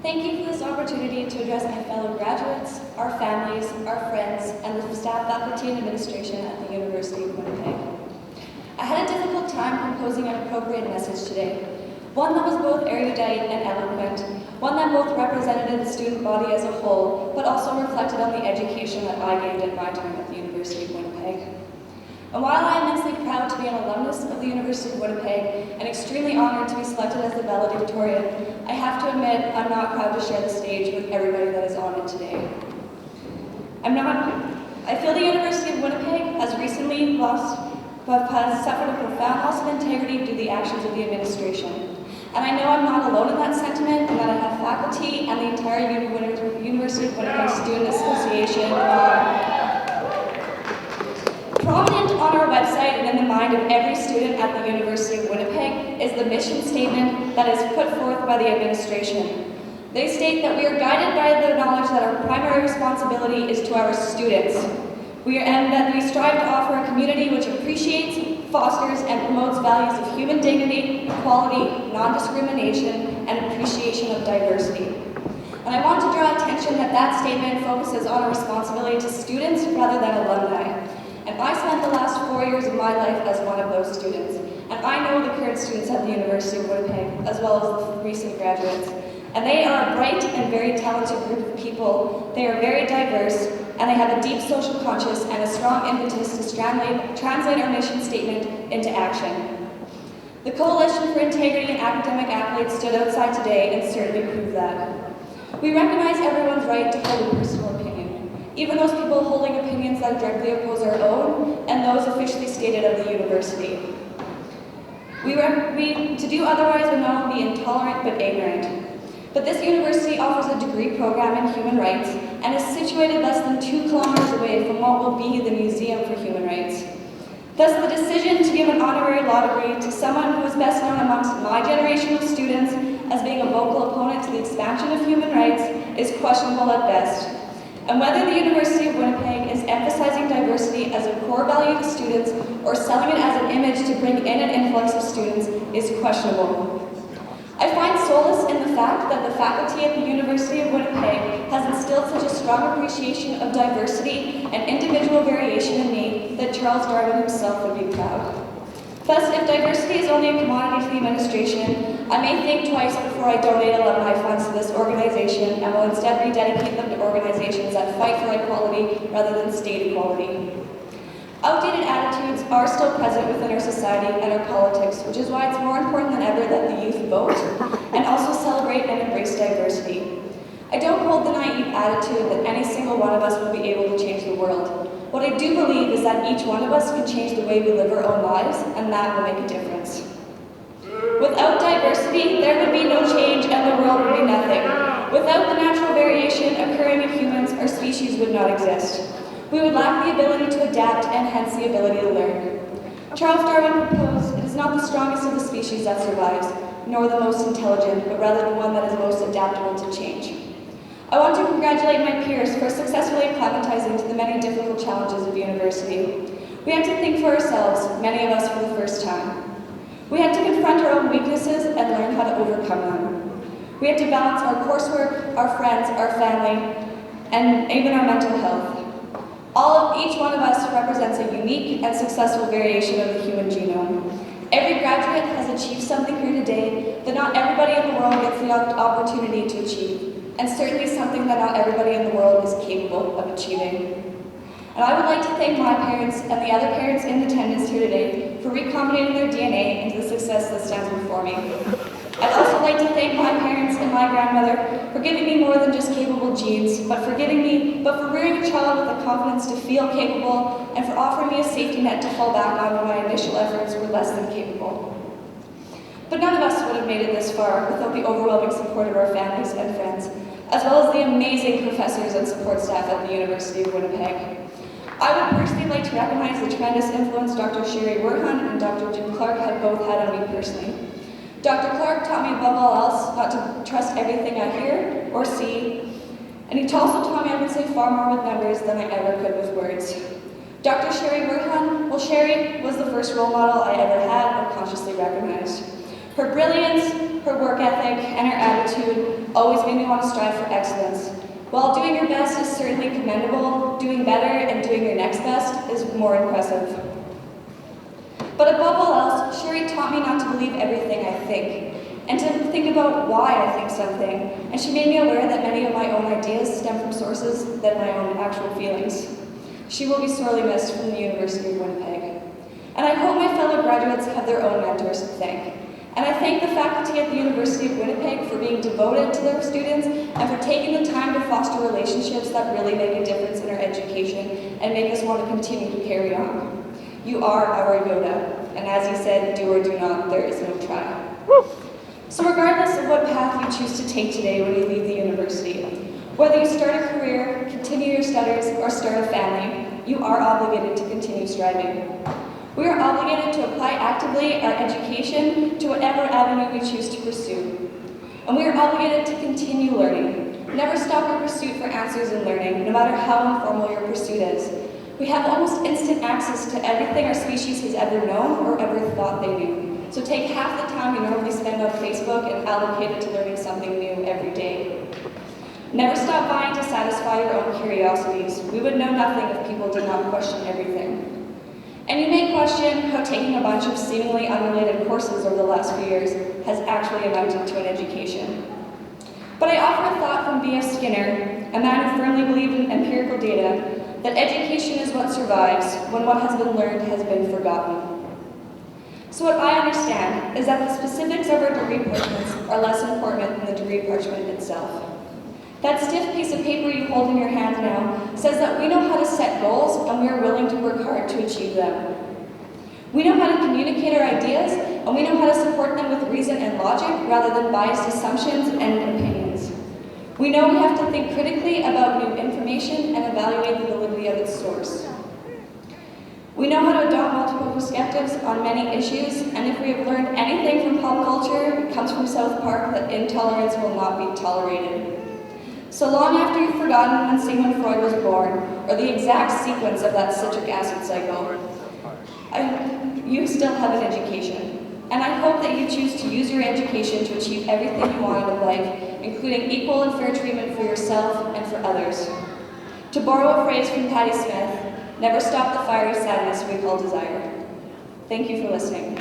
Thank you for this opportunity to address my fellow graduates, our families, our friends, and the staff, faculty, and administration at the University of Winnipeg. I had a difficult time composing an appropriate message today, one that was both erudite and eloquent, one that both represented the student body as a whole, but also reflected on the education that I gained at my time at the University of Winnipeg. And while I am immensely proud to be an alumnus of the University of Winnipeg and extremely honored to be selected as the Valedictorian, I have to admit I'm not proud to share the stage with everybody that is on it today. I feel the University of Winnipeg has recently suffered a profound loss of integrity due to the actions of the administration. And I know I'm not alone in that sentiment, and that I have faculty and the entire University of Winnipeg Student Association prominent on our website and in the mind of every student at the University of Winnipeg is the mission statement that is put forth by the administration. They state that we are guided by the knowledge that our primary responsibility is to our students. And that we strive to offer a community which appreciates, fosters, and promotes values of human dignity, equality, non-discrimination, and appreciation of diversity. And I want to draw attention that that statement focuses on a responsibility to students rather than alumni. And I spent the last 4 years of my life as one of those students. And I know the current students at the University of Winnipeg, as well as the recent graduates. And they are a bright and very talented group of people. They are very diverse, and they have a deep social conscience and a strong impetus to translate our mission statement into action. The Coalition for Integrity and Academic Accolades stood outside today and certainly proved that. We recognize everyone's right to hold a personal opinion, even those people holding opinions that directly oppose our own and those officially stated of the university. To do otherwise would not only be intolerant but ignorant. But this university offers a degree program in human rights and is situated less than 2 kilometers away from what will be the Museum for Human Rights. Thus, the decision to give an honorary law degree to someone who is best known amongst my generation of students as being a vocal opponent to the expansion of human rights is questionable at best. And whether the University of Winnipeg is emphasizing diversity as a core value to students or selling it as an image to bring in an influx of students is questionable. I find solace in the fact that the faculty at the University of Winnipeg has instilled such a strong appreciation of diversity and individual variation in me that Charles Darwin himself would be proud. Thus, if diversity is only a commodity to the administration, I may think twice before I donate alumni funds to this organization and will instead rededicate them to organizations that fight for equality rather than state equality. Outdated attitudes are still present within our society and our politics, which is why it's more important than ever that the youth vote and also celebrate and embrace diversity. I don't hold the naive attitude that any single one of us will be able to change the world. What I do believe is that each one of us can change the way we live our own lives, and that will make a difference. Without diversity, there would be no change and the world would be nothing. Without the natural variation occurring in humans, our species would not exist. We would lack the ability to adapt and hence the ability to learn. Charles Darwin proposed, it is not the strongest of the species that survives, nor the most intelligent, but rather the one that is most adaptable to change. I want to congratulate my peers for successfully acclimatizing to the many difficult challenges of university. We had to think for ourselves, many of us for the first time. We had to confront our own weaknesses and learn how to overcome them. We had to balance our coursework, our friends, our family, and even our mental health. Each one of us represents a unique and successful variation of the human genome. Every graduate has achieved something here today that not everybody in the world gets the opportunity to achieve, and certainly something that not everybody in the world is capable of achieving. And I would like to thank my parents and the other parents in attendance here today for recombinating their DNA into the success that stands before me. I'd also like to thank my parents and my grandmother for giving me more than just capable genes, but for rearing a child with the confidence to feel capable and for offering me a safety net to fall back on when my initial efforts were less than capable. But none of us would have made it this far without the overwhelming support of our families and friends, as well as the amazing professors and support staff at the University of Winnipeg. I would personally like to recognize the tremendous influence Dr. Sherry Werhan and Dr. Jim Clark have both had on me personally. Dr. Clark taught me above all else not to trust everything I hear or see, and he also taught me I could say far more with numbers than I ever could with words. Dr. Sherry Werhan, well, Sherry was the first role model I ever had or consciously recognized. Her brilliance, her work ethic, and her attitude always made me want to strive for excellence. While doing your best is certainly commendable, doing better and doing your next best is more impressive. But above all else, Sherry taught me not to believe everything I think, and to think about why I think something, and she made me aware that many of my own ideas stem from sources than my own actual feelings. She will be sorely missed from the University of Winnipeg. And I hope my fellow graduates have their own mentors to thank. And I thank the faculty at the University of Winnipeg for being devoted to their students and for taking the time to foster relationships that really make a difference in our education and make us want to continue to carry on. You are our Yoda, and as he said, do or do not, there is no try. So regardless of what path you choose to take today when you leave the university, whether you start a career, continue your studies, or start a family, you are obligated to continue striving. We are obligated to apply actively our education to whatever avenue we choose to pursue. And we are obligated to continue learning. Never stop your pursuit for answers in learning, no matter how informal your pursuit is. We have almost instant access to everything our species has ever known or ever thought they knew. So take half the time you normally spend on Facebook and allocate it to learning something new every day. Never stop vying to satisfy your own curiosities. We would know nothing if people did not question everything. And you may question how taking a bunch of seemingly unrelated courses over the last few years has actually amounted to an education. But I offer a thought from B.F. Skinner, a man who firmly believed in empirical data, that education is what survives when what has been learned has been forgotten. So what I understand is that the specifics of our degree parchments are less important than the degree parchment itself. That stiff piece of paper you hold in your hand now says that we know how to set goals and we are willing to work hard to achieve them. We know how to communicate our ideas and we know how to support them with reason and logic rather than biased assumptions and opinions. We know we have to think critically about new information and evaluate the validity of its source. We know how to adopt multiple perspectives on many issues, and if we have learned anything from pop culture, it comes from South Park that intolerance will not be tolerated. So long after you've forgotten when Sigmund Freud was born, or the exact sequence of that citric acid cycle, you still have an education. And I hope that you choose to use your education to achieve everything you want out of life, including equal and fair treatment for yourself and for others. To borrow a phrase from Patti Smith, never stop the fiery sadness we call desire. Thank you for listening.